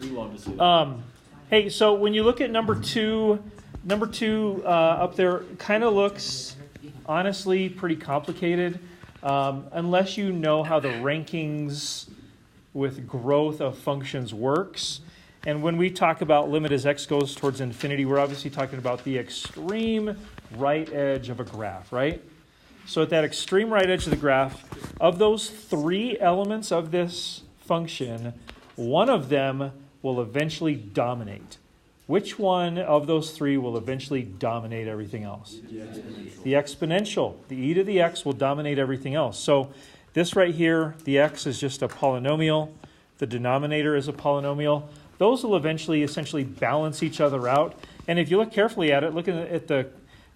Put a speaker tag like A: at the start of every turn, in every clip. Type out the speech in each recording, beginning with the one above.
A: We love to see that.
B: Hey, so when you look at number two up there kind of looks, honestly, pretty complicated. Unless you know how the rankings with growth of functions works. And when we talk about limit as x goes towards infinity, we're obviously talking about the extreme right edge of a graph, right? So at that extreme right edge of the graph, of those three elements of this function, one of them will eventually dominate. Which one of those three will eventually dominate everything else? The exponential. The e to the x will dominate everything else. So this right here, the x is just a polynomial. The denominator is a polynomial. Those will eventually essentially balance each other out. And if you look carefully at it, looking at the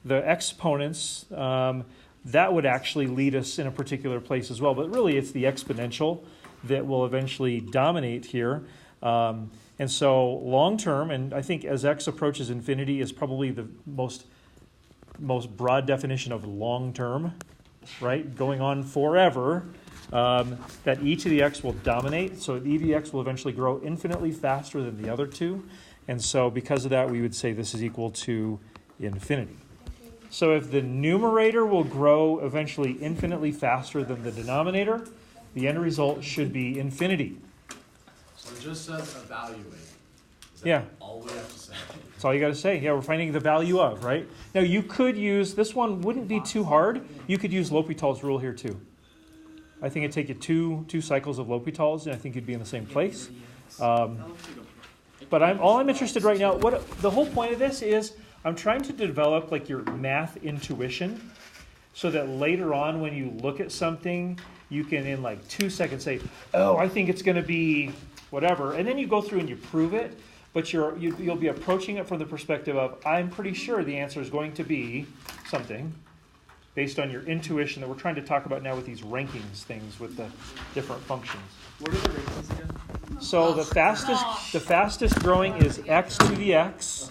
B: exponents, that would actually lead us in a particular place as well. But really, it's the exponential that will eventually dominate here. And so long term, and I think as x approaches infinity is probably the most broad definition of long term, right? Going on forever, that e to the x will dominate. So e to the x will eventually grow infinitely faster than the other two. And so because of that, we would say this is equal to infinity. So if the numerator will grow eventually infinitely faster than the denominator, the end result should be infinity.
A: So it just says evaluate. Is that
B: Yeah.
A: all we have to say?
B: That's all you got to say. Yeah, we're finding the value of, right? Now you could use, this one wouldn't be too hard. You could use L'Hopital's rule here too. I think it'd take you two cycles of L'Hopital's, and I think you'd be in the same place. But all I'm interested right now, the whole point of this is I'm trying to develop like your math intuition so that later on when you look at something, you can in like 2 seconds say, oh, I think it's going to be whatever. And then you go through and you prove it, but you'll be approaching it from the perspective of, I'm pretty sure the answer is going to be something based on your intuition that we're trying to talk about now with these rankings things with the different functions.
C: What are the rankings again?
B: So the fastest growing is x to the x.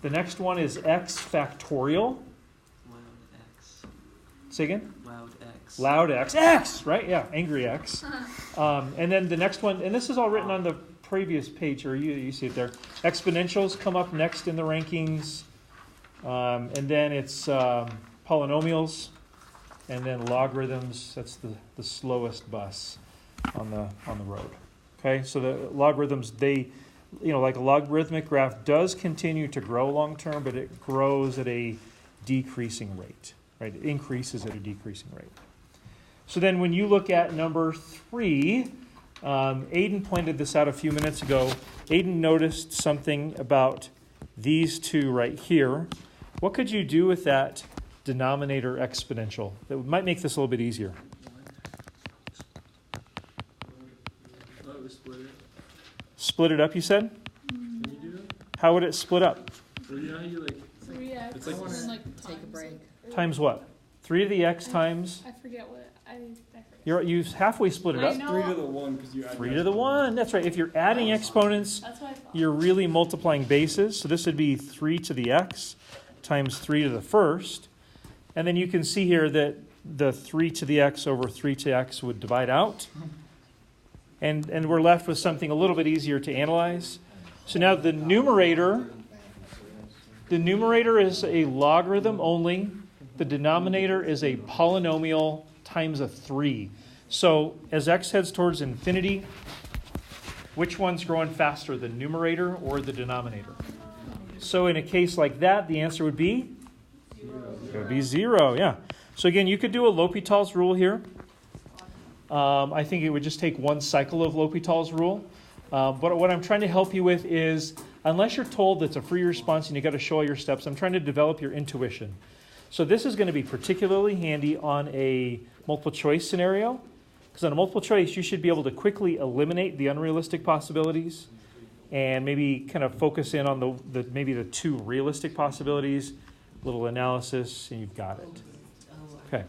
B: The next one is x factorial.
C: Loud X.
B: Say again?
C: Loud X.
B: Loud x. X! Right? Yeah, angry x. And then the next one, and this is all written on the previous page, or you see it there. Exponentials come up next in the rankings. And then it's polynomials. And then logarithms. That's the slowest bus on the road. Okay, so the logarithms, like a logarithmic graph does continue to grow long term, but it grows at a decreasing rate, right? It increases at a decreasing rate. So then when you look at number 3, Aiden pointed this out a few minutes ago. Aiden noticed something about these two right here. What could you do with that denominator exponential? That might make this a little bit easier. Split it up, you said?
D: Can you do that?
B: How would it split up?
D: Or you know how you
E: 3x
D: It's like
E: and
D: this.
E: then
F: Take a break.
B: Times what? 3 to the x times?
E: I forget what I forget.
B: You halfway split it
E: I
B: up.
E: know.
D: 3 to the 1 because you add
B: 3 to the 1. That's right. If you're adding exponents,
E: That's what I thought.
B: you're really multiplying bases. So this would be 3 to the x times 3 to the first. And then you can see here that the 3 to the x over 3 to x would divide out. And we're left with something a little bit easier to analyze. So now the numerator is a logarithm only. The denominator is a polynomial times a 3. So as x heads towards infinity, which one's growing faster, the numerator or the denominator? So in a case like that, the answer would be? It would be 0, yeah. So again, you could do a L'Hopital's rule here. I think it would just take one cycle of L'Hopital's rule. But what I'm trying to help you with is, unless you're told it's a free response and you got to show all your steps, I'm trying to develop your intuition. So this is going to be particularly handy on a multiple choice scenario, because on a multiple choice, you should be able to quickly eliminate the unrealistic possibilities and maybe kind of focus in on maybe the 2 realistic possibilities, little analysis, and you've got it. Okay.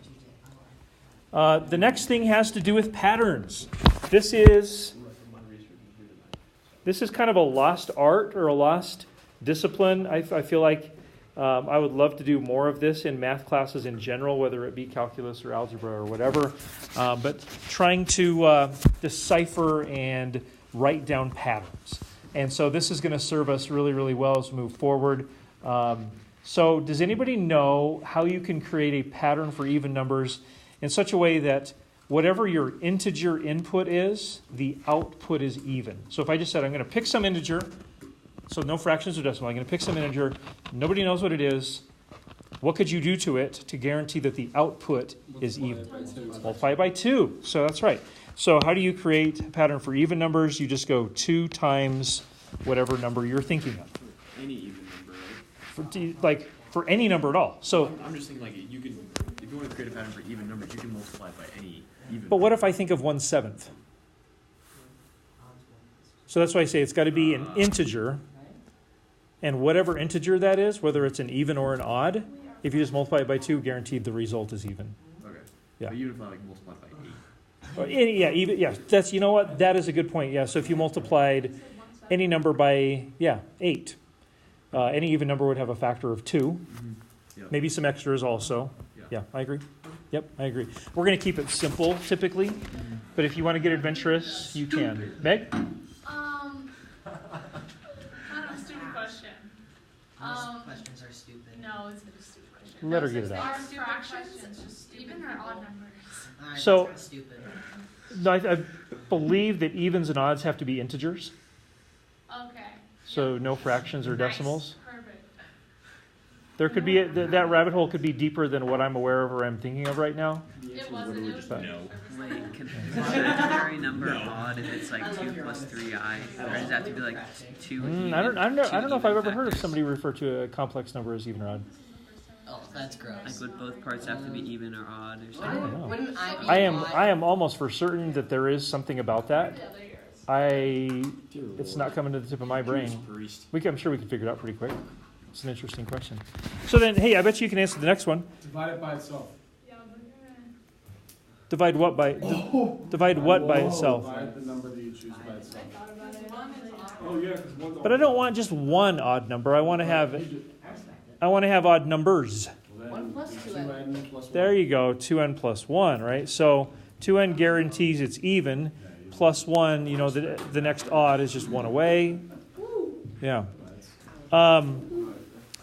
B: The next thing has to do with patterns. This is kind of a lost art or a lost discipline. I feel like I would love to do more of this in math classes in general, whether it be calculus or algebra or whatever. But trying to decipher and write down patterns. And so this is going to serve us really, really well as we move forward. So does anybody know how you can create a pattern for even numbers in such a way that whatever your integer input is, the output is even? So if I just said I'm going to pick some integer, so no fractions or decimal, I'm going to pick some integer, nobody knows what it is, what could you do to it to guarantee that the output is even? Multiply it by 2. So that's right. So how do you create a pattern for even numbers? You just go 2 times whatever number you're thinking of.
D: Any even number, right?
B: For any number at all. So,
F: I'm just thinking like you could, if you want to create a pattern for even numbers, you can multiply it by any even.
B: but what if I think of 1/7? So that's why I say it's got to be an integer, and whatever integer that is, whether it's an even or an odd, if you just multiply it by 2, guaranteed the result is even.
F: Okay.
B: Yeah.
F: But even if I like multiply it by 8.
B: That's, you know what, that is a good point. Yeah, so if you multiplied any number by 8, any even number would have a factor of 2.
F: Yeah.
B: Maybe some extras also. Yeah, I agree. Yep, I agree. We're going to keep it simple typically, but if you want to get adventurous, you can. Meg?
E: I don't know, stupid question.
C: Most questions are stupid.
E: No, it's a stupid question.
B: Let her get it out.
E: Are fractions even or odd numbers?
C: Alright,
B: So-
C: that's stupid.
B: No, I believe that evens and odds have to be integers,
E: Okay.
B: so no fractions or decimals.
E: Perfect.
B: There could be, that rabbit hole could be deeper than what I'm aware of or I'm thinking of right now.
E: It wasn't. It was
B: just-
F: No.
C: Wait, can is the arbitrary number odd if it's like 2 plus 3i? Or does it have to be like 2 even?
B: I don't know if
C: two
B: I've ever
C: even
B: heard of
C: factors?
B: somebody refer to a complex number as even or odd.
C: Oh, that's gross. Like would both parts have to be even or odd or
B: I don't
C: something?
B: know.
G: Wouldn't I be
B: I am almost for certain that there is something about that. It's not coming to the tip of my brain. I'm sure we can figure it out pretty quick. It's an interesting question. So then, hey, I bet you can answer the next one.
D: Divide it by itself.
E: Yeah, but you're gonna.
B: Divide what by divide what by itself?
D: Divide the number that you choose by itself.
E: Thought about it.
D: Oh yeah, because one's
B: But I don't want just one odd number. I want to have odd numbers.
G: 1 plus 2n.
D: 2n plus 1.
B: There you go, 2n plus 1, right? So 2n guarantees it's even, plus 1, you know, the next odd is just 1 away. Yeah.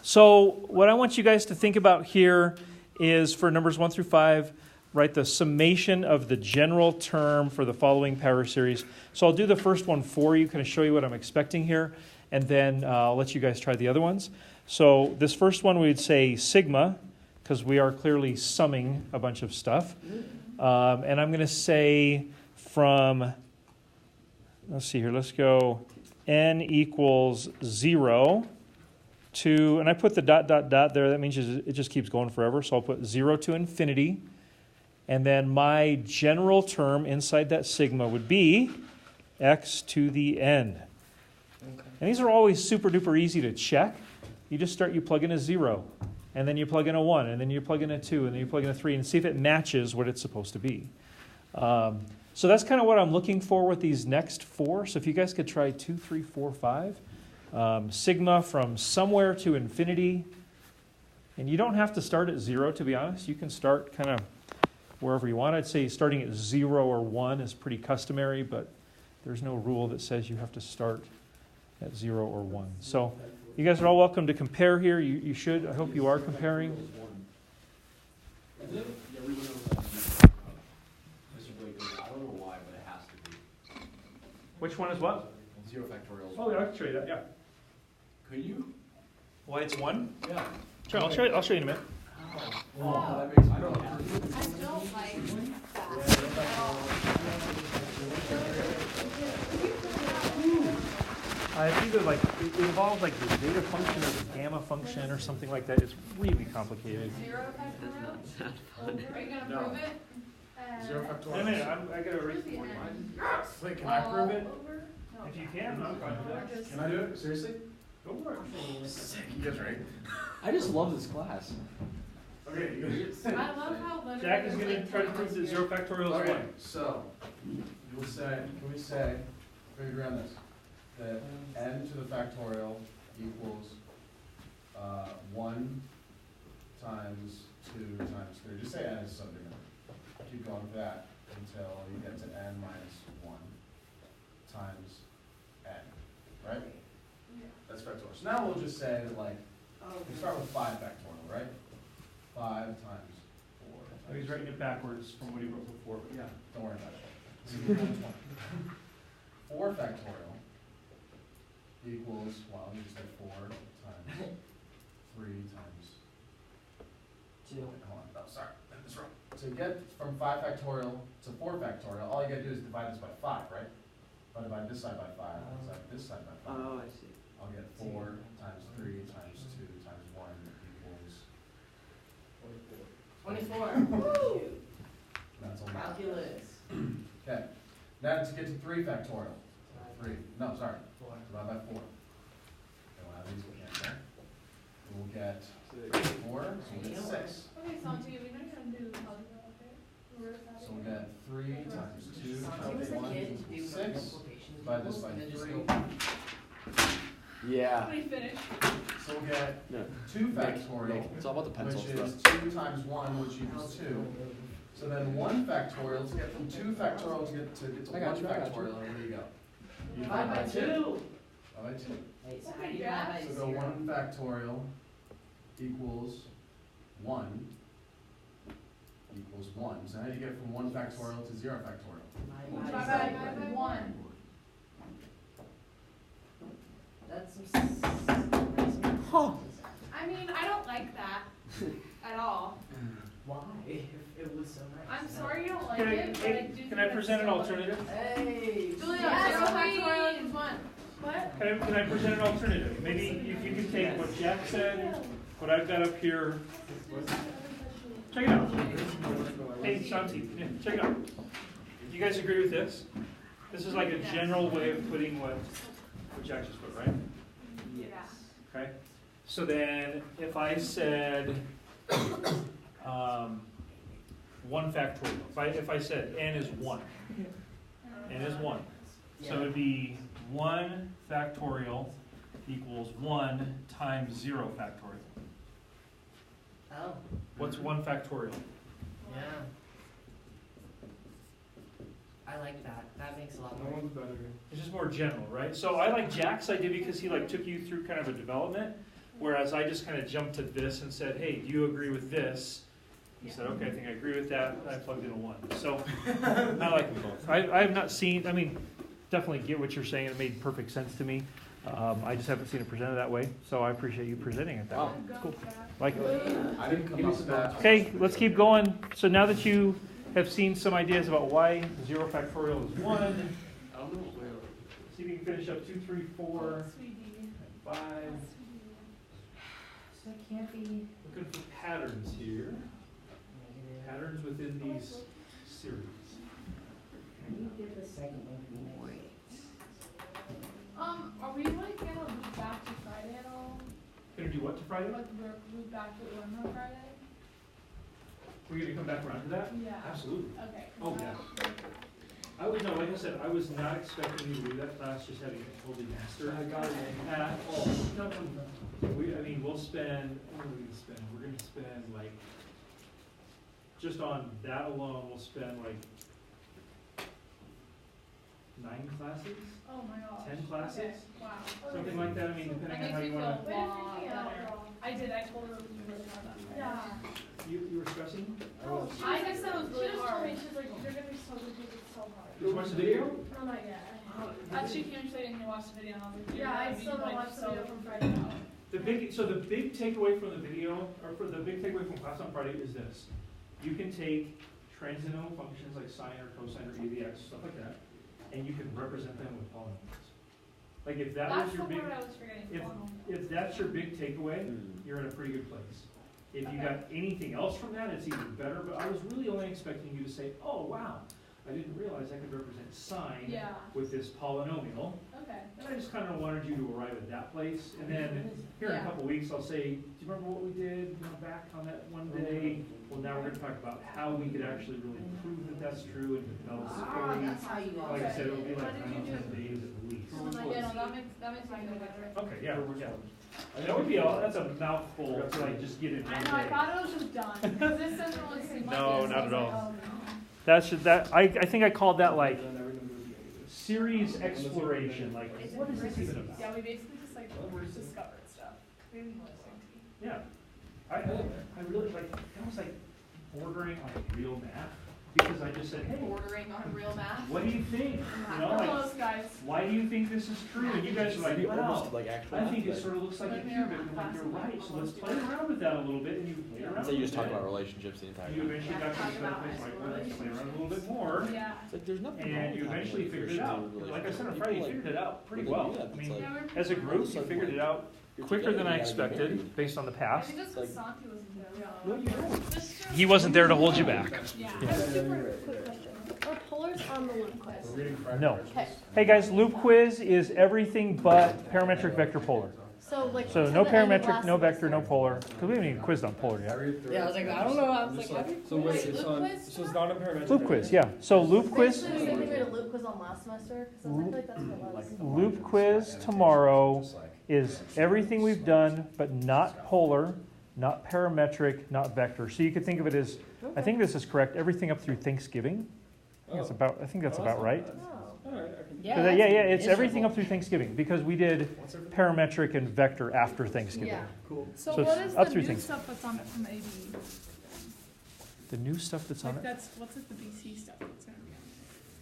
B: So what I want you guys to think about here is for numbers 1 through 5, write the summation of the general term for the following power series. So I'll do the first one for you, kind of show you what I'm expecting here, and then I'll let you guys try the other ones. So this first one we would say sigma, because we are clearly summing a bunch of stuff. And I'm going to say from, let's see here, let's go n equals 0 to, and I put the ... there, that means it just keeps going forever, so I'll put 0 to infinity. And then my general term inside that sigma would be x to the n. And these are always super duper easy to check. You just you plug in a 0, and then you plug in a 1, and then you plug in a 2, and then you plug in a 3, and see if it matches what it's supposed to be. So that's kind of what I'm looking for with these next 4. So if you guys could try 2, 3, 4, 5. Sigma from somewhere to infinity. And you don't have to start at 0, to be honest. You can start kind of wherever you want. I'd say starting at 0 or 1 is pretty customary, but there's no rule that says you have to start at 0 or 1. So you guys are all welcome to compare here. You should. I hope you are comparing.
A: Is it? Yeah, we went over that. This is really good. I don't know why, but it has to be.
B: Which one is what?
A: 0 factorial.
B: Oh, yeah, I can show you that, yeah.
A: Could you?
B: Why it's 1?
A: Yeah.
B: Sure, I'll show you in a minute.
A: Well, that makes, I don't know.
G: I don't like that.
B: It's either like, it involves like the zeta function or the gamma function or something like that. It's really complicated.
E: 0 factorial? Are you gonna
A: No.
E: prove it?
A: 0
B: Wait a
A: factorial.
B: minute, I gotta erase the board.
A: Wait, can I prove it?
B: If you can, I'm fine with that.
A: Can I do it? Seriously?
B: Go for it.
A: Sick. You guys ready?
F: I just love this class.
A: Okay, you guys.
E: I love how literally.
B: Jack is gonna try to prove that 0 factorial is
A: Okay,
B: 1.
A: so, you'll say, can we say, figure around this, that n to the factorial equals 1 times 2 times 3. Just say n is something. Keep going with that until you get to n minus 1. times n, right? That's factorial. So now we'll just say that, like, we start with 5 factorial, right? 5 times 4.
B: Oh, he's writing it backwards from what he wrote before, but yeah.
A: Don't worry about it. So you get 20. 4 factorial equals, well, let me just say 4 times 3 times, hold on, oh, sorry, I did this wrong. So you get from 5 factorial to 4 factorial, all you gotta do is divide this by 5, right? If I divide this side by 5, divide this side by 5.
C: Oh, I see.
A: I'll get 4 times 3 times 2 times 1 equals,
H: 24. Woo!
A: that's a lot.
H: Calculus.
A: Okay, now to get to 3 factorial. 3, no, sorry, divide by 4. Okay, we'll have these, we can't, right? We'll get 4, so we'll get 6.
E: Okay, Santi, we know you're gonna do algebra, okay? Where is that
A: So we'll
E: again?
A: get 3 times 2
H: Santi was
A: times
H: a
A: 1
H: kid to do
A: equals 6.
H: multiplications
A: Divide this by
H: and then just
A: 3.
H: go.
F: Yeah.
E: Let me finish.
A: So we'll get
F: No.
A: 2 factorial,
F: It's all about the pencils,
A: which
F: bro.
A: is 2 times 1, which equals 2. So then 1 factorial, to get from 2 factorial to get to
F: I
A: 1
F: got you, I got you.
A: factorial, where do you go? You
H: Divide by 2.
A: Divide by 2.
H: Wait, so
E: Okay,
H: how do you
E: yeah.
H: divide by
A: So go
H: 0?
A: 1 factorial equals 1 equals 1. So how do you get from 1 factorial to 0 factorial?
H: Divide
E: Divide by 1.
H: That's some
E: I mean, I don't like that at all.
H: Why? If it was so nice.
E: I'm sorry you don't like
B: Can I,
E: it, but I
B: hey,
E: do think
B: can I
E: it's
B: present an
E: so
B: alternative?
H: Hey!
E: Julia,
G: Yes,
E: 0
G: please.
E: factorial equals 1. What?
B: Can I present an alternative? Maybe if you could take what Jack said, what I've got up here, check it out. Hey, Shanti, yeah, check it out. You guys agree with this? This is like a general way of putting what Jack just put, right?
E: Yeah.
B: Okay. So then, if I said 1 factorial, if I said n is 1, n is 1, so it would be 1 factorial equals 1 times 0 factorial.
H: Oh,
B: What's 1 factorial?
H: yeah. I like that. That makes a lot
D: That
H: more.
D: one's better.
B: It's just more general, right? So I like Jack's idea because he like took you through kind of a development, whereas I just kind of jumped to this and said, hey, do you agree with this? He said, okay, I think I agree with that, and I plugged in a 1. So I like them both. I have not seen, I mean, definitely get what you're saying. It made perfect sense to me. I just haven't seen it presented that way, so I appreciate you presenting it that way. It's cool. Like it.
A: I didn't come up with that.
B: Okay, let's keep going. So now that you have seen some ideas about why 0 factorial is 1,
D: I don't know.
B: see if you can finish up 2, 3, 4,
E: Sweetie.
B: 5.
H: So it can't be
B: Looking for patterns here.
H: negative.
B: Patterns within these series.
H: How do you get the second one to be negative?
E: Are we like gonna loop back to Friday at all?
B: Gonna do what to Friday?
E: Like we're loop back to one on Friday?
B: We're gonna come back around to that?
E: Yeah.
B: Absolutely.
E: Okay.
B: Oh, yeah. I was, no, like I said, I was not expecting you to do that class, just having it totally mastered.
D: I got it.
B: At all. No. I mean, we'll spend, what are we gonna spend? We're gonna spend like, just on that alone, we'll spend like 9 classes?
E: Oh my gosh.
B: 10 classes?
E: Okay. Wow.
B: Something like that, I mean,
E: That
B: depending on
E: makes
B: how
E: me
B: you
E: feel
B: wanna.
E: a lot better. I did, I told her we were about that. Yeah.
B: You were stressing?
E: I just said it was really hard.
G: She's like, you're gonna be so good, it's so hard.
B: Did you watch the video?
G: Oh, not yet.
E: She came and said, and you watched the video, and I was like,
G: Yeah, I still don't watch the video from Friday now.
B: So the big takeaway from the video, or for the big takeaway from class on Friday is this. You can take transcendental functions like sine or cosine or e to the x, stuff like that, and you can represent them with polynomials. Like if that
E: That's
B: was
E: the
B: your big,
E: part I was forgetting.
B: if that's your big takeaway, you're in a pretty good place. If you got anything else from that, it's even better, but I was really only expecting you to say, oh, wow, I didn't realize I could represent sine
E: Yeah,
B: with this polynomial.
E: okay.
B: And I just kind of wanted you to arrive at that place, and then here in a
E: Yeah.
B: couple weeks, I'll say, do you remember what we did, back on that one day? Well, now we're gonna talk about how we could actually really prove that that's true and develop
H: Ah,
B: stories.
H: that's how you
B: Like I said, it'll be
E: What
B: like
E: did
B: 9
E: you
B: or 10 days at least.
E: Yeah, no, that makes me feel better.
B: Okay, yeah, yeah. That would be all, that's a mouthful to like just get it
E: I
B: one
E: know, I
B: day.
E: thought it was just done, because this doesn't really seem like
B: No,
E: this.
B: not
E: I was
B: at all.
E: like, oh, no.
B: I think I called that like series exploration. Like, what is this even about?
E: Yeah, we basically just like discovered stuff. Very interesting to me.
B: Yeah. I really like, that was like bordering on real math, because I just said, hey,
E: Bordering on real math.
B: what do you think? You know,
E: Close,
B: like,
E: guys.
B: why do you think this is true? And you guys are like, wow,
F: like actual
B: I think it sort of looks like a cubic. And like, you're right, so let's play around with that a little bit. And you play around
F: So you
B: with
F: just talk
B: it.
F: about relationships the entire
B: You
F: time.
B: eventually got to this kind of place like, well, let's play around a little bit more.
E: Yeah.
F: It's like there's nothing wrong
B: And
F: with
B: you
F: having
B: eventually
F: a
B: figured it
F: Christian
B: out.
F: relationship.
B: Like I said on
F: People,
B: Friday, you
F: like,
B: figured it out pretty
F: when they
B: well.
F: do that,
B: I
F: it's
B: mean,
F: like,
E: Yeah,
B: as a group, you
F: Suddenly,
B: figured it out
F: you're
B: quicker
F: together,
B: than I
F: you gotta get
B: expected,
F: married.
B: based on the
E: I
B: past.
E: think that's because Santi wasn't there.
B: Well, you know.
E: That's true.
B: He wasn't there to hold you back.
E: Yeah.
G: I have a super quick question. Are polars on the loop quiz?
B: No.
G: Okay.
B: Hey guys, loop quiz is everything but parametric vector polar.
G: So like.
B: So
G: to
B: no
G: the end of
B: parametric,
G: last
B: no vector, no
G: semester.
B: polar. Because we haven't even quizzed on polar yet.
H: Yeah, I was like, I don't know, I was like, how do you
D: So wait,
G: Wait,
D: it's
G: loop
D: on,
G: quiz?
D: so it's not a parametric.
B: Loop quiz, yeah. So loop quiz,
G: Basically the same thing we had a loop quiz on last semester, because I feel like that's what it was.
B: loop quiz tomorrow is everything we've done, but not polar, not parametric, not vector. So you could think of it as, I think this is correct, everything up through Thanksgiving. I think that's about right.
G: Oh.
D: Alright, I can.
B: Yeah, it's everything up through Thanksgiving, because we did parametric and vector after Thanksgiving.
G: Yeah.
D: Cool.
E: So,
B: So
E: what
B: it's
E: is
B: up
E: the
B: through
E: new
B: things.
E: stuff that's on it from AB?
B: The new stuff that's on
E: Like
B: it?
E: that's what's like the BC stuff that's gonna be on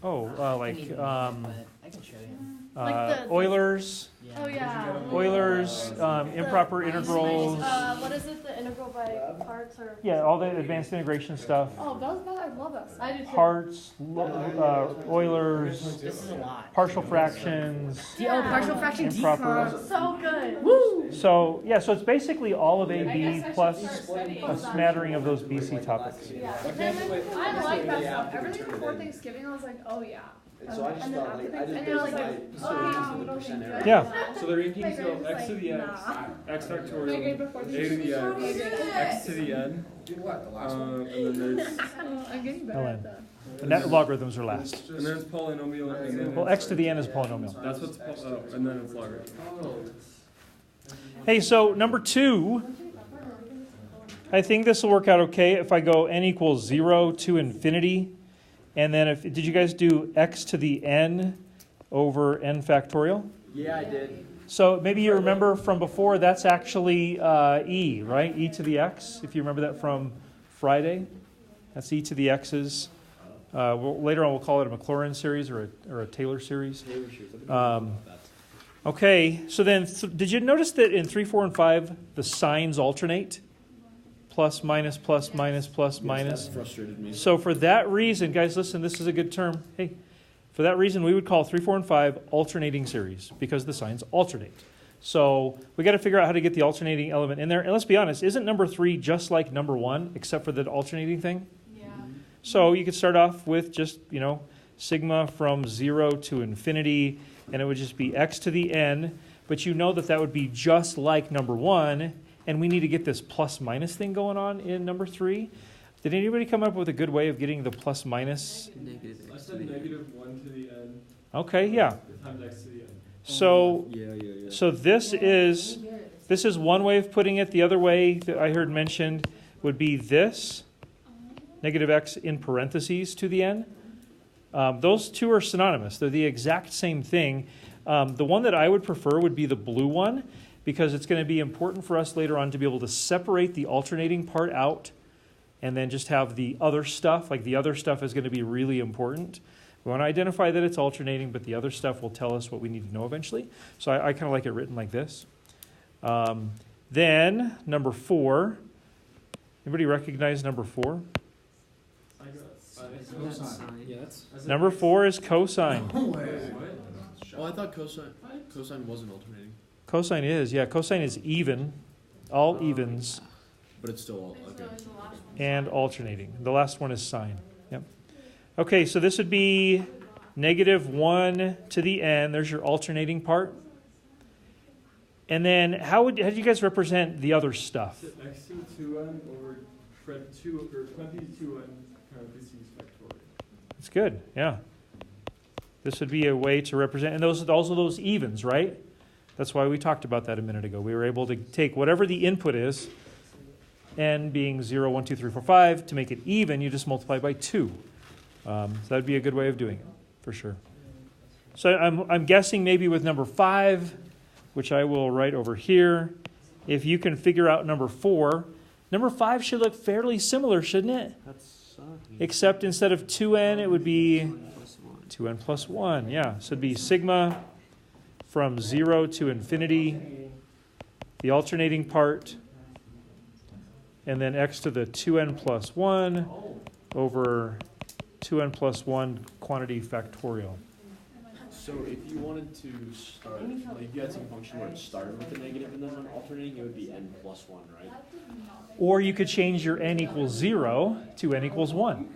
B: Oh,
H: I can even read it, but I can show you.
G: Like the-
B: Oilers,
E: it. Oh yeah.
B: Oilers, improper integrals.
G: What is it, the integral by parts or?
B: Yeah, all the advanced integration stuff.
E: Oh, I love that stuff.
G: I do too.
B: Parts, Oilers,
H: This is a lot.
B: partial fractions.
H: Oh, partial fraction
B: Improper.
H: decon.
G: So good.
H: Woo!
B: So, yeah, so it's basically all of
E: I
B: AB
E: guess I should
B: plus
E: start studying
B: a
E: some.
B: smattering of those BC topics.
G: Yeah.
E: I like that stuff. Everything before Thanksgiving, I was like, oh yeah.
F: So I just
E: And then
F: thought,
E: after
F: like, I
E: Thanksgiving,
F: just
E: and I was
F: based
E: like,
F: my
E: oh,
F: percentage
E: we don't
F: percent
E: think
F: error.
E: good.
B: Yeah.
D: So the rankings
E: My
D: go
E: grade
D: x
E: was
D: to the
E: like,
D: n,
E: nah.
D: x
E: My grade
D: factorial,
E: before
D: a to the
E: Thanksgiving.
D: n, x to the n,
A: Do what, the last one?
D: and then there's,
E: Oh, I'm getting better at that.
B: And that logarithms are last.
D: and there's polynomial, and then
B: Well, x to the n is a polynomial.
D: that's what's, and then it's logarithm.
B: Hey, so number 2, I think this will work out okay if I go n equals 0 to infinity. And then did you guys do x to the n over n factorial?
F: Yeah, I did.
B: So maybe you remember from before, that's actually e, right? E to the x, if you remember that from Friday. That's e to the x's. Later on, we'll call it a Maclaurin series or a Taylor series. Okay, so then did you notice that in 3, 4, and 5, the signs alternate? Plus, minus, plus, minus, plus, minus.
F: That frustrated me.
B: So for that reason, guys, listen, this is a good term. Hey, for that reason, we would call 3, 4, and 5 alternating series because the signs alternate. So we got to figure out how to get the alternating element in there. And let's be honest, isn't number 3 just like number 1, except for the alternating thing?
E: Yeah.
B: So you could start off with just, sigma from 0 to infinity, and it would just be x to the n. But you know that would be just like number 1, and we need to get this plus minus thing going on in number 3. Did anybody come up with a good way of getting the plus minus?
C: Negative
D: I
C: x to
D: said
C: the n.
D: negative 1 to the n
B: Okay, yeah.
D: times x to the n.
B: So
F: Yeah.
B: so this is one way of putting it. The other way that I heard mentioned would be this, negative x in parentheses to the n. Those two are synonymous. They're the exact same thing. The one that I would prefer would be the blue one, because it's going to be important for us later on to be able to separate the alternating part out and then just have the other stuff. Like the other stuff is going to be really important. We want to identify that it's alternating, but the other stuff will tell us what we need to know eventually. So I kind of like it written like this. Then, number 4. Anybody recognize number 4?
D: I got,
E: Cosine.
F: Yeah, that's.
B: Number 4 is cosine.
F: Oh, I thought cosine wasn't alternating,
B: Cosine is, yeah. Cosine is even, all evens,
F: but it's still all okay.
B: and alternating. The last one is sine. Yep. Okay, so this would be negative 1 to the n. There's your alternating part. And then how do you guys represent the other stuff?
D: x to the 2n over 2 or 22n parentheses factorial.
B: That's good, yeah. This would be a way to represent, and those also those evens, right? That's why we talked about that a minute ago. We were able to take whatever the input is, n being 0, 1, 2, 3, 4, 5, to make it even, you just multiply by 2. So that would be a good way of doing it, for sure. So I'm guessing maybe with number 5, which I will write over here, if you can figure out number 4, number 5 should look fairly similar, shouldn't it? Except instead of 2n, it would be 2n plus 1. Yeah, so it'd be sigma from 0 to infinity, the alternating part, and then x to the 2n plus 1 over 2n plus 1 quantity factorial.
F: So if you wanted to start, like if you had some function where it started with a negative and then alternating, it would be n plus 1, right?
B: Or you could change your n equals 0 to n equals 1.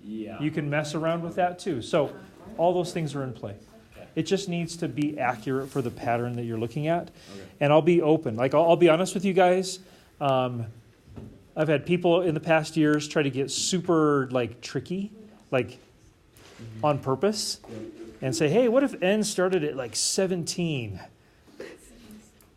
F: Yeah.
B: You can mess around with that too. So all those things are in play.
F: Okay.
B: It just needs to be accurate for the pattern that you're looking at.
F: Okay.
B: And I'll be open. Like I'll be honest with you guys. I've had people in the past years try to get super like tricky, like on purpose, and say, "Hey, what if n started at like 17?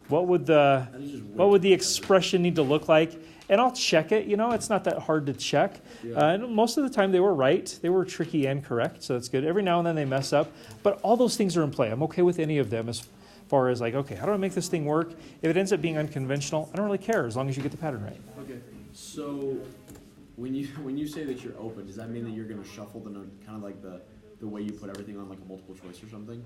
B: What would the expression need to look like?" And I'll check it. You know, it's not that hard to check.
F: Yeah.
B: And most of the time they were right. They were tricky and correct, so that's good. Every now and then they mess up, but all those things are in play. I'm okay with any of them as far as like, okay, how do I make this thing work? If it ends up being unconventional, I don't really care as long as you get the pattern right.
F: Okay. So when you say that you're open, does that mean that you're going to shuffle the note, kind of like the way you put everything on like a multiple choice or something?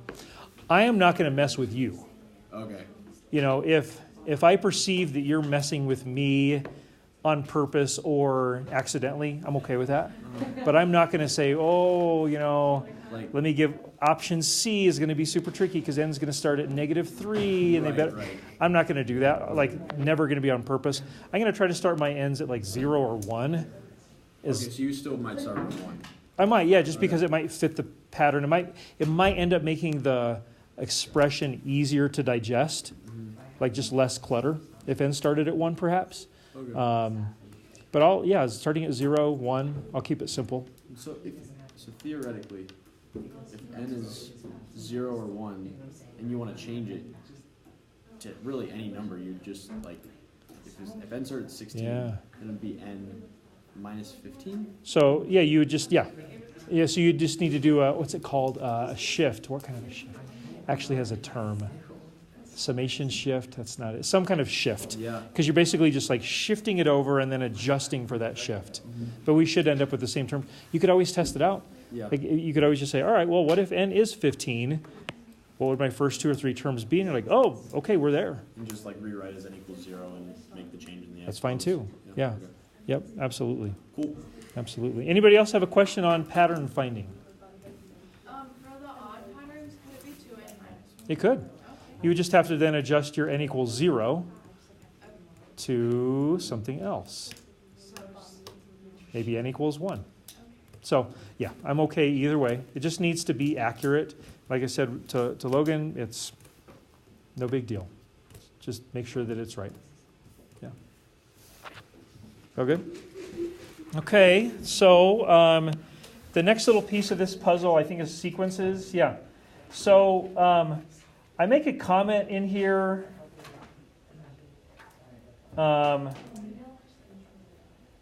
B: I am not going to mess with you.
F: Okay.
B: You know, if I perceive that you're messing with me on purpose or accidentally, I'm okay with that. But I'm not going to say, oh, you know,
F: Like,
B: let me give option C is going to be super tricky because n is going to start at -3 and they better.
F: Right.
B: I'm not going to do that. Like, never going to be on purpose. I'm going to try to start my n's at like 0 or 1.
F: Okay, so you still might start with 1.
B: I might, yeah, just because it might fit the pattern. It might end up making the expression easier to digest, like just less clutter. If n started at 1, perhaps.
F: Okay.
B: But starting at 0, 1, I'll keep it simple.
F: So theoretically, if n is 0 or 1, and you want to change it to really any number, you just like if n started at 16,
B: Yeah.
F: then it'd be n minus 15.
B: So yeah, you would just So you just need to do what's it called? A shift. What kind of a shift? Actually has a term. Summation shift. That's not it. Some kind of shift.
F: Yeah.
B: Because you're basically just like shifting it over and then adjusting for that shift. But we should end up with the same term. You could always test it out.
F: Yeah.
B: Like you could always just say, all right, well, what if n is 15? What would my first 2 or 3 terms be? And you're like, oh, okay, we're there.
F: And just like rewrite as n equals 0 and make the change in the
B: That's fine too. Yeah.
F: Okay.
B: Yep, absolutely.
F: Cool.
B: Absolutely. Anybody else have a question on pattern finding?
E: For the odd patterns, could it be 2n minus 1?
B: It could. You would just have to then adjust your n equals 0 to something else. Maybe n equals 1. So, yeah, I'm okay either way. It just needs to be accurate. Like I said to Logan, it's no big deal. Just make sure that it's right. Yeah. All good? Okay, so the next little piece of this puzzle, I think, is sequences. Yeah. So I make a comment in here.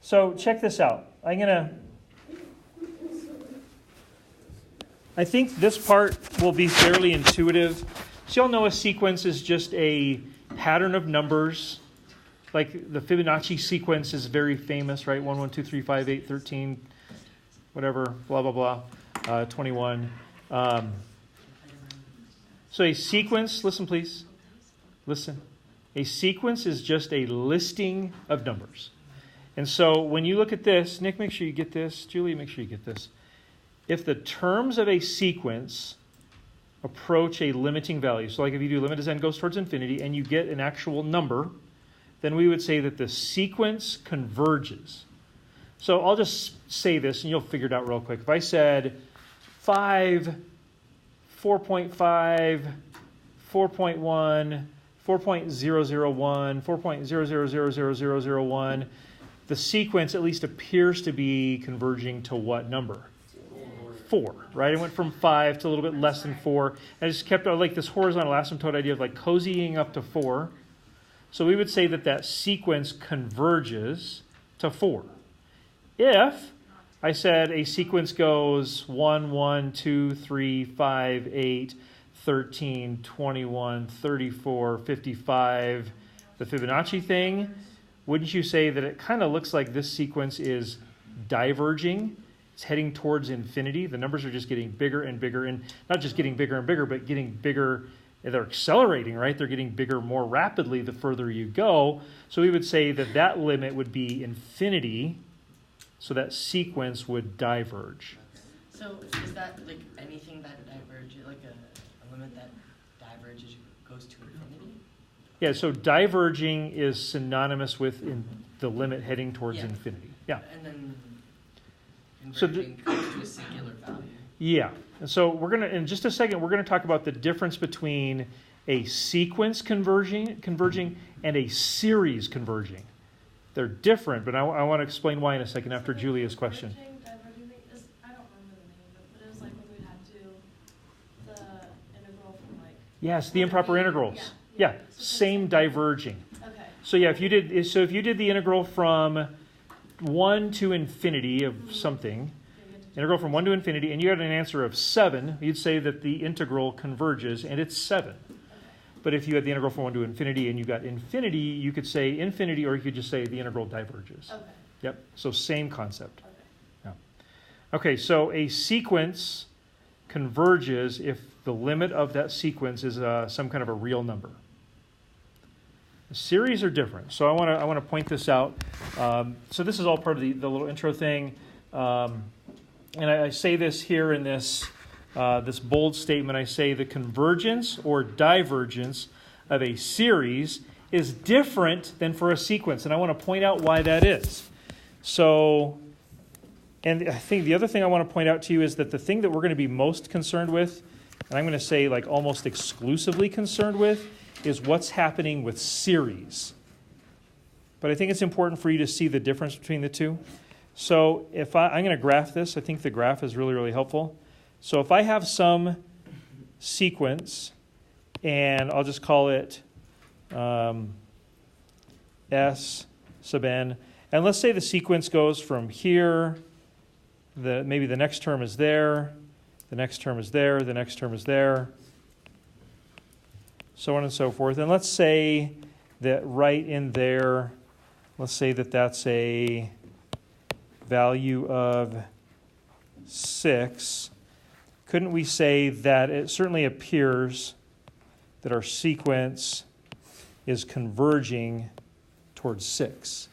B: So check this out. I think this part will be fairly intuitive. So you'll know a sequence is just a pattern of numbers. Like the Fibonacci sequence is very famous, right? 1, 1, 2, 3, 5, 8, 13, whatever, blah, blah, blah, 21. So a sequence, listen please, listen. A sequence is just a listing of numbers. And so when you look at this, Nick, make sure you get this. Julie, make sure you get this. If the terms of a sequence approach a limiting value, so like if you do limit as n goes towards infinity and you get an actual number, then we would say that the sequence converges. So I'll just say this and you'll figure it out real quick. If I said 5, 4.5, 4.1, 4.001, 4.0000001, the sequence at least appears to be converging to what number? 4, right? It went from 5 to a little bit less than 4. And I just kept like this horizontal asymptote idea of like cozying up to 4. So we would say that that sequence converges to 4. If I said a sequence goes 1, 1, 2, 3, 5, 8, 13, 21, 34, 55, the Fibonacci thing. Wouldn't you say that it kind of looks like this sequence is diverging? It's heading towards infinity. The numbers are just getting bigger and bigger, and not just getting bigger and bigger, but getting bigger. They're accelerating, right? They're getting bigger more rapidly the further you go. So we would say that that limit would be infinity, so that sequence would diverge.
I: So is that like anything that diverges, like a limit that diverges goes to infinity?
B: Yeah, so diverging is synonymous with the limit heading towards
I: Yeah.
B: infinity. Yeah.
I: And then
B: So
I: converging comes to a singular value.
B: Yeah. And so we're going to, in just a second, we're going to talk about the difference between a sequence converging and a series converging. They're different, but I want to explain why in a second after Julia's question.
E: Diverging thing is, I don't remember the name, but it was like when we had to do the integral from like.
B: Yes, the improper integrals. Yeah, same diverging.
E: Okay.
B: So yeah, if you did the integral from 1 to infinity of something, integral from 1 to infinity, and you got an answer of 7, you'd say that the integral converges, and it's 7. But if you had the integral from 1 to infinity and you got infinity, you could say infinity, or you could just say the integral diverges.
E: Okay.
B: Yep, so same concept.
E: Okay.
B: Yeah. Okay, so a sequence converges if the limit of that sequence is some kind of a real number. The series are different, so I want to point this out. So this is all part of the little intro thing. And I say this here in this bold statement. I say the convergence or divergence of a series is different than for a sequence. And I want to point out why that is. So, and I think the other thing I want to point out to you is that the thing that we're going to be most concerned with, and I'm going to say like almost exclusively concerned with, is what's happening with series. But I think it's important for you to see the difference between the two. So if I'm going to graph this, I think the graph is really, really helpful. So if I have some sequence, and I'll just call it S sub n, and let's say the sequence goes from here, maybe the next term is there, the next term is there, the next term is there, so on and so forth. And let's say that right in there, let's say that that's a value of 6. Couldn't we say that it certainly appears that our sequence is converging towards 6?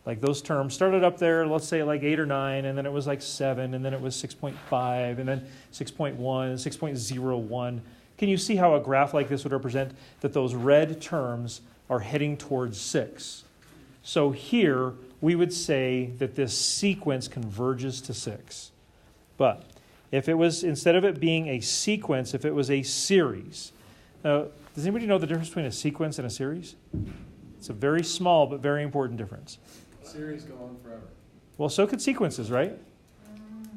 B: Like those terms started up there, let's say like 8 or 9, and then it was like 7, and then it was 6.5, and then 6.1, 6.01. Can you see how a graph like this would represent that those red terms are heading towards 6? So here, we would say that this sequence converges to 6. But if it was, instead of it being a sequence, if it was a series. Now, does anybody know the difference between a sequence and a series? It's a very small but very important difference.
D: Series go on forever.
B: Well, so could sequences, right?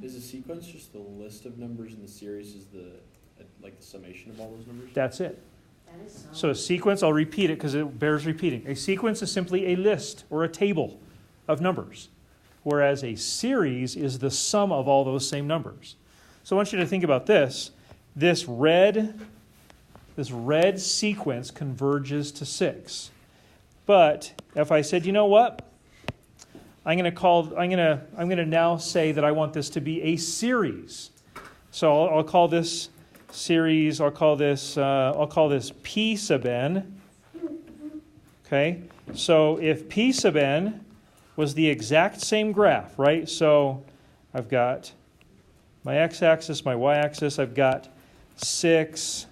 F: Is a sequence just the list of numbers, and the series is the summation of all those numbers?
B: That's it.
H: That is
B: So a sequence, I'll repeat it because it bears repeating. A sequence is simply a list or a table of numbers, whereas a series is the sum of all those same numbers. So I want you to think about this. This red sequence converges to 6. But if I said, you know what? I'm going to now say that I want this to be a series. So I'll call this series, I'll call this P sub n. Okay? So if P sub n was the exact same graph, right? So I've got my x-axis, my y-axis, I've got 6.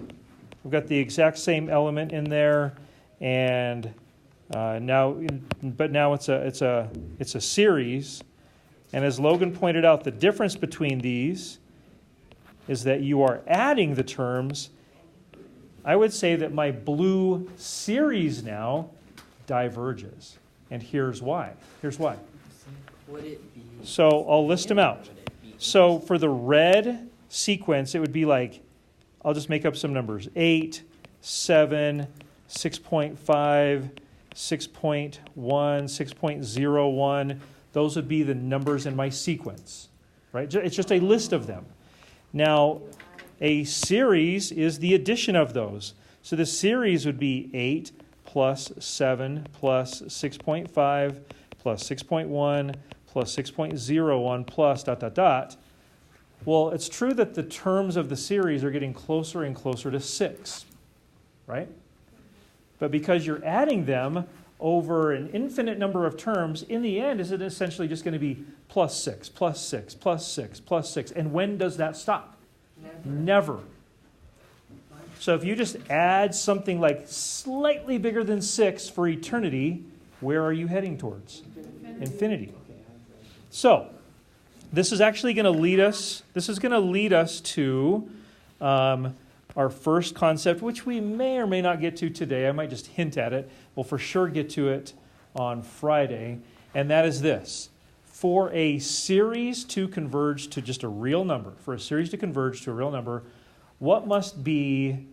B: I've got the exact same element in there, and now it's a series. And as Logan pointed out, the difference between these is that you are adding the terms. I would say that my blue series now diverges. And here's why. Here's why.
I: Would it be?
B: So I'll list them out. So for the red sequence, it would be like, I'll just make up some numbers. 8, 7, 6.5, 6.1, 6.01. those would be the numbers in my sequence, right? It's just a list of them. Now, a series is the addition of those. So the series would be 8 plus 7 plus 6.5 plus 6.1 plus 6.01 plus ... Well, it's true that the terms of the series are getting closer and closer to 6, right? But because you're adding them over an infinite number of terms, in the end, is it essentially just going to be plus 6, plus 6, plus 6, plus 6? And when does that stop? Never. So if you just add something like slightly bigger than 6 for eternity, where are you heading towards? Infinity. So this is actually going to lead us. This is going to lead us to our first concept, which we may or may not get to today. I might just hint at it. We'll for sure get to it on Friday, and that is this: for a series to converge to just a real number, what must be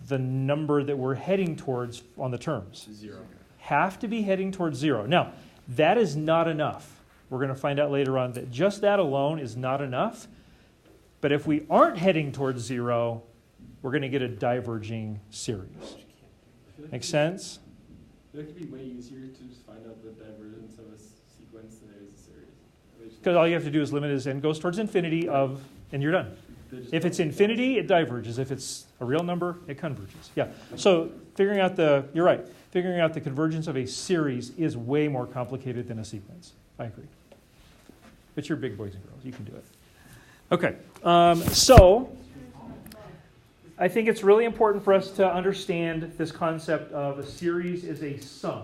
B: the number that we're heading towards on the terms?
F: 0.
B: Have to be heading towards 0. Now, that is not enough. We're going to find out later on that just that alone is not enough. But if we aren't heading towards 0, we're going to get a diverging series. Make sense?
D: It could be way easier to just find out the divergence of a sequence than it is a series.
B: Because all you have to do is limit as n goes towards infinity and you're done. If it's infinity, it diverges. If it's a real number, it converges. Yeah. So figuring out the convergence of a series is way more complicated than a sequence. I agree. But you're big boys and girls. You can do it. Okay. So I think it's really important for us to understand this concept of a series is a sum.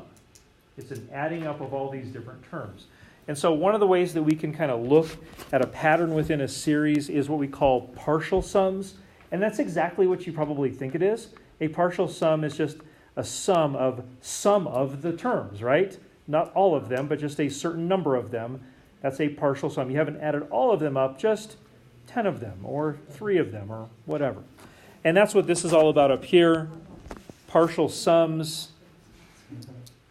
B: It's an adding up of all these different terms. And so one of the ways that we can kind of look at a pattern within a series is what we call partial sums. And that's exactly what you probably think it is. A partial sum is just a sum of some of the terms, right? Not all of them, but just a certain number of them. That's a partial sum. You haven't added all of them up, just 10 of them or 3 of them or whatever. And that's what this is all about up here. Partial sums.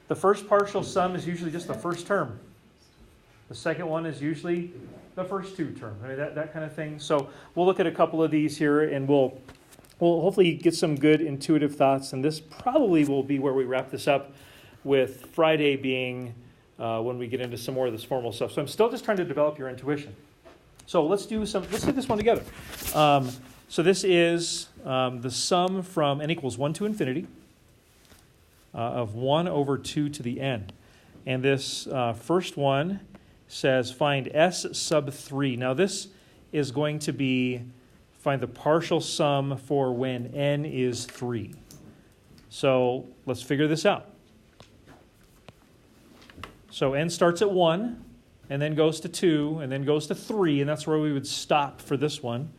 B: The first partial sum is usually just the first term. The second one is usually the first 2 terms. I mean, that kind of thing. So we'll look at a couple of these here, and we'll hopefully get some good intuitive thoughts. And this probably will be where we wrap this up, with Friday being when we get into some more of this formal stuff. So I'm still just trying to develop your intuition. So let's do this one together. So this is the sum from n equals 1 to infinity of 1 over 2 to the n. And this first one says find s sub 3. Now this is going to be find the partial sum for when n is 3. So let's figure this out. So n starts at 1, and then goes to 2, and then goes to 3, and that's where we would stop for this one.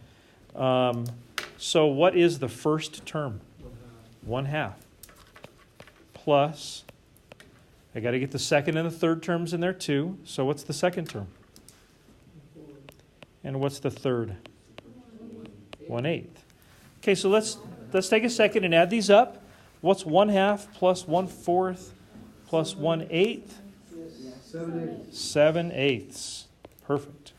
B: So what is the first term? 1/2. Plus, I got to get the second and the third terms in there too. So what's the second term? And what's the third? 1/8. Okay, so let's take a second and add these up. What's 1/2 plus 1/4 plus 1/8? 7/8. Perfect.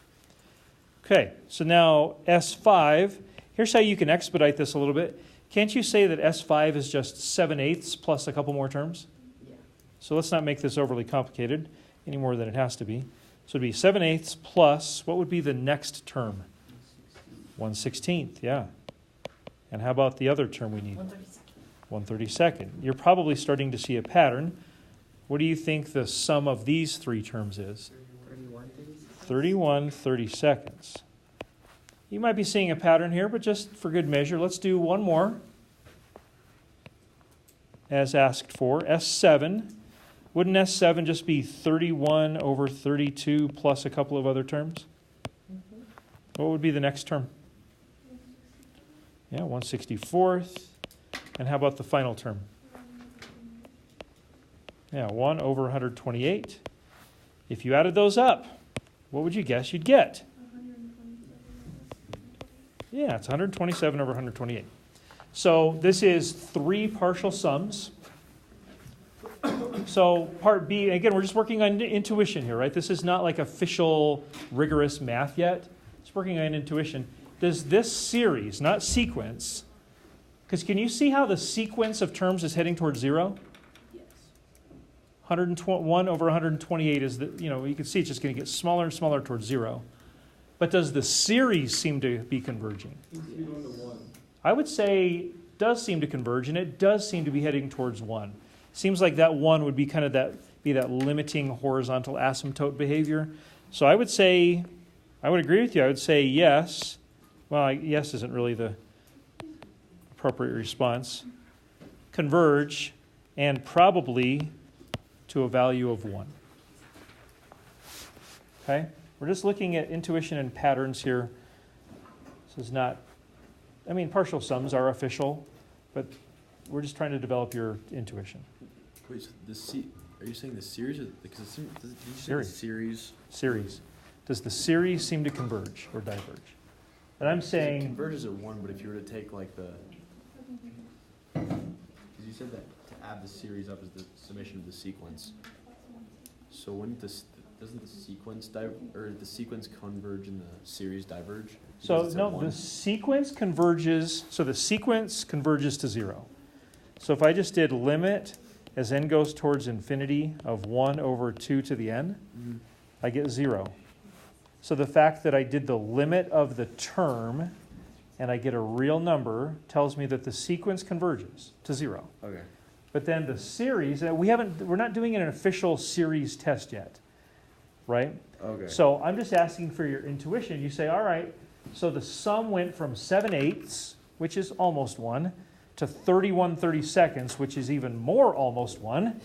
B: Okay, so now S5. Here's how you can expedite this a little bit. Can't you say that S5 is just 7/8 plus a couple more terms?
I: Yeah.
B: So let's not make this overly complicated any more than it has to be. So it'd be 7/8 plus, what would be the next term? 1/16, yeah. And how about the other term we need? 1/32. You're probably starting to see a pattern. What do you think the sum of these 3 terms is? 31/32. You might be seeing a pattern here, but just for good measure, let's do one more. As asked for, S7. Wouldn't S7 just be 31 over 32 plus a couple of other terms? What would be the next term? Yeah, 1/64. And how about the final term? Yeah, 1 over 128. If you added those up, what would you guess you'd get? Yeah, it's 127 over 128. So this is 3 partial sums. So part B, again, we're just working on intuition here, right? This is not like official rigorous math yet. It's working on intuition. Does this series, not sequence, because can you see how the sequence of terms is heading towards 0?
I: Yes.
B: 101 over 128 is the, you can see it's just going to get smaller and smaller towards 0. But does the series seem to be converging?
D: Seems to be going to 1.
B: I would say does seem to converge, and it does seem to be heading towards 1. Seems like that 1 would be kind of that limiting horizontal asymptote behavior. So I would say, I would agree with you. I would say yes. Well, yes isn't really the appropriate response. Converge, and probably to a value of 1. Okay? We're just looking at intuition and patterns here. This is not, partial sums are official, but we're just trying to develop your intuition.
F: Wait, so are you saying the series? Because did you say
B: Series.
F: series?
B: Series. Does the series seem to converge or diverge? And I'm
F: It
B: saying,
F: converges at 1, but if you were to take like because you said that to add the series up is the summation of the sequence. So wouldn't doesn't the sequence the sequence converge and the series diverge?
B: so
F: Because it's at
B: no,
F: 1?
B: the sequence converges to 0. So if I just did limit as n goes towards infinity of 1 over 2 to the n,
F: Mhm.
B: I get 0. So the fact that I did the limit of the term and I get a real number tells me that the sequence converges to 0.
F: Okay.
B: But then the series, we're not doing an official series test yet, right?
F: Okay.
B: So I'm just asking for your intuition. You say, all right, so the sum went from 7/8, which is almost 1, to 31/32, which is even more almost 1,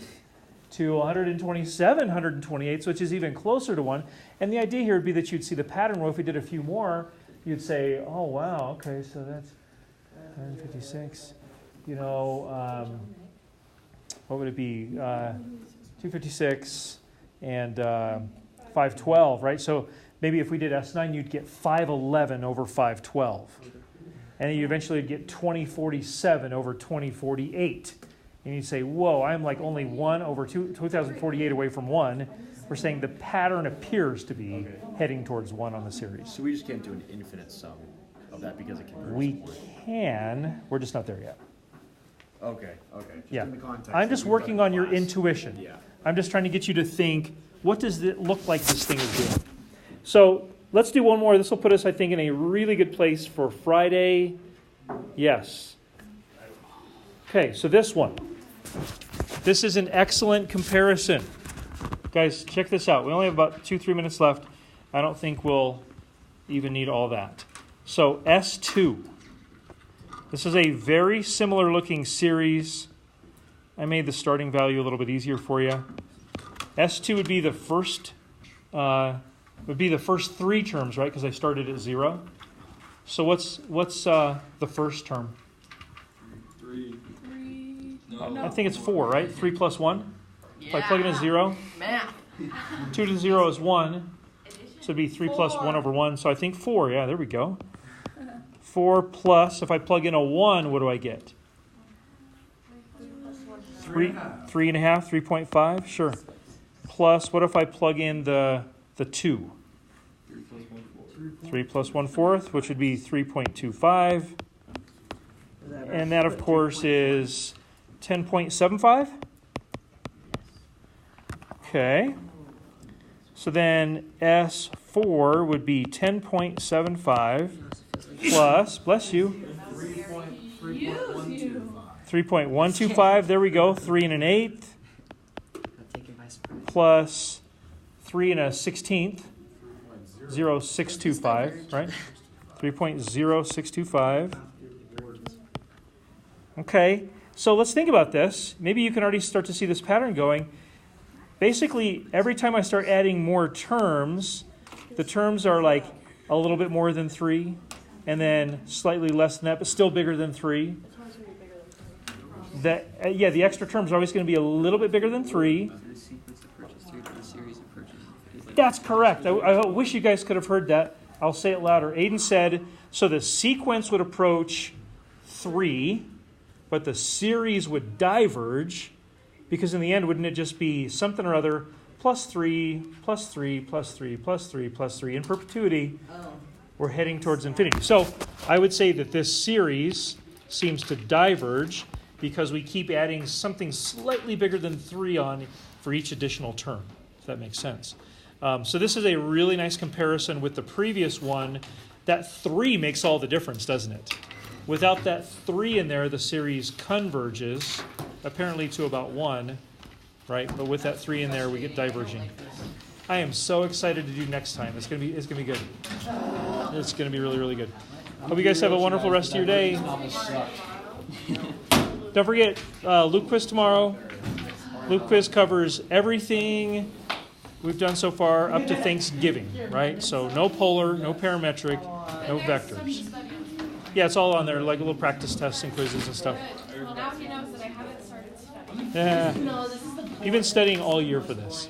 B: to 127/128, which is even closer to 1. And the idea here would be that you'd see the pattern. Well, if we did a few more, you'd say, oh, wow, okay, so that's 156. What would it be? 256 and 512, right? So maybe if we did S9, you'd get 511 over 512. And then you eventually get 2047 over 2048. And you'd say, whoa, I'm like only 1 over 2048 away from 1. We're saying the pattern appears to be heading towards 1 on the series.
F: So we just can't do an infinite sum of that because it converges
B: We
F: to 1.
B: can, we're just not there yet.
F: Okay. Just
B: Yeah.
F: in the context
B: I'm
F: that
B: just
F: we've
B: working
F: got
B: on your
F: class.
B: intuition.
F: Yeah.
B: I'm just trying to get you to think, what does it look like this thing is doing? So let's do one more. This will put us, I think, in a really good place for Friday. Yes. Okay, so this one. This is an excellent comparison. Guys, check this out. We only have about 2-3 minutes left. I don't think we'll even need all that. So S2. This is a very similar looking series. I made the starting value a little bit easier for you. S2 would be the first 3 terms, right? Because I started at 0. So what's the first term?
D: 3.
B: I think it's 4, right? 3 plus 1. If I plug in a 0,
I: Math.
B: 2 to the 0 is 1. So it'd be 3 plus 1 over 1. So I think 4. Yeah, there we go. 4 plus, if I plug in a 1, what do I get? 3.5, 3.5, sure. Plus, what if I plug in the 2? 3 plus 1/4, which would be 3.25. And that, of course, is 10.75. Okay. So then S4 would be 10.75 plus, bless you, 3.125. There we go, 3 1/8
I: Not taken by surprise.
B: plus 3 1/16. 0.625, right? 3.0625. Okay, so let's think about this. Maybe you can already start to see this pattern going. Basically, every time I start adding more terms, the terms are like a little bit more than 3, and then slightly less than that, but still bigger than 3. The extra terms are always going to be a little bit bigger than 3.
C: For the sequence of purchase, 3 for the series of purchase. It's like
B: That's correct. I wish you guys could have heard that. I'll say it louder. Aiden said, so the sequence would approach 3, but the series would diverge Because in the end, wouldn't it just be something or other plus 3, plus 3, plus 3, plus 3, plus 3 in perpetuity?
I: Oh.
B: We're heading towards infinity. So I would say that this series seems to diverge because we keep adding something slightly bigger than 3 on for each additional term, if that makes sense. So this is a really nice comparison with the previous one. That 3 makes all the difference, doesn't it? Without that 3 in there, the series converges, apparently to about 1, right? But with that 3 in there, we get diverging. I am so excited to do next time. It's gonna be good. It's gonna be really, really good. Hope you guys have a wonderful rest of your day. Don't forget, Luke Quiz tomorrow. Luke Quiz covers everything we've done so far up to Thanksgiving, right? So no polar, no parametric, no vectors. Yeah, it's all on there, like little practice tests and quizzes and stuff.
E: Well, now he knows that I haven't started studying.
B: Yeah.
E: No, this is the
B: You've been studying all year for this.